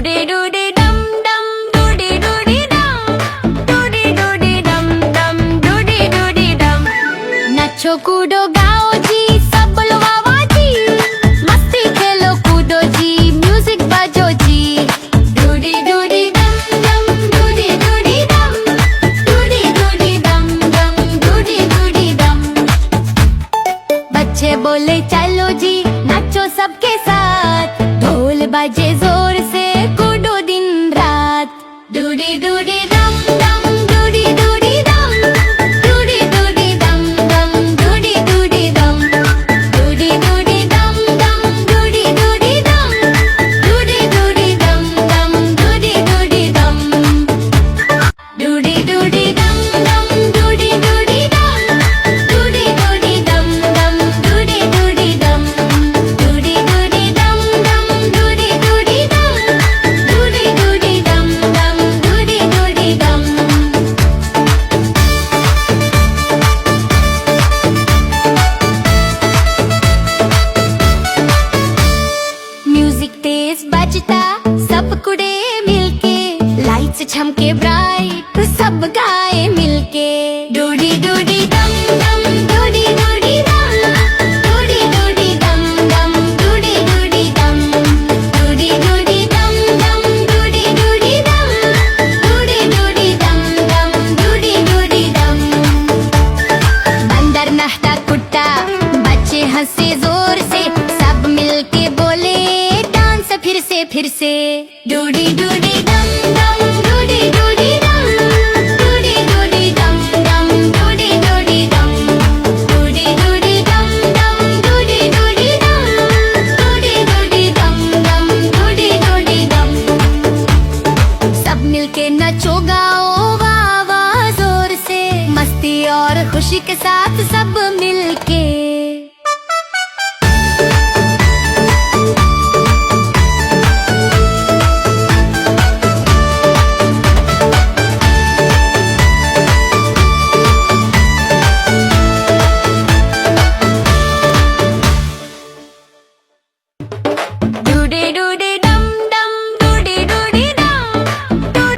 डूडी डूडी डम डम डूडी डूडी डम डूडी डूडी डम डम डूडी डूडी डम। नाचो कूदो गाओ जी सब लोग आवाजी, मस्ती खेलो कूदो जी म्यूजिक बजो जी। डूडी डूडी डम डम डूडी डूडी डम डूडी डूडी डम डम डूडी डूडी डम। बच्चे बोले चलो जी नाचो सबके साथ, ढोल बजे जोर से कूदो दिन रात। डूडी डूडी डम डम डूडी डूडी डम डूडी डूडी डम डम डूडी डूडी डम डूडी डूडी डम डम डूडी डूडी डम डूडी डूडी डम डम डूडी डूडी डम डूडी डूडी डम डम डूडी डूडी डम डूडी डूडी डम डम डूडी डूडी डम डूडी डूडी डम डम डूडी डूडी डम डूडी डूडी डम डम डूडी डूडी डम। म्यूजिक तेज बजता सब कुड़े मिलके, लाइट्स झमके ब्राइट सब गाए मिलके। डूडी डूडी डम डम डूडी डूडी डम डूडी डूडी डम डम डूडी डूडी डम डूडी डूडी डम डम डूडी डूडी डम डूडी डूडी डम डम डूडी डूडी डम। बंदर नहता कुट्टा बच्चे हंसे जोर से, सब मिलके बोले डांस फिर से। डूडी डूडी डम डम डूडी डूडी डम डूडी डूडी डम डम डूडी डूडी डम डूडी डूडी डम डम डूडी डूडी डम डूडी डूडी डम डम डूडी डूडी डम। सब मिलके नचो गाओ वाह वाह जोर से, मस्ती और खुशी के साथ सब मिलके।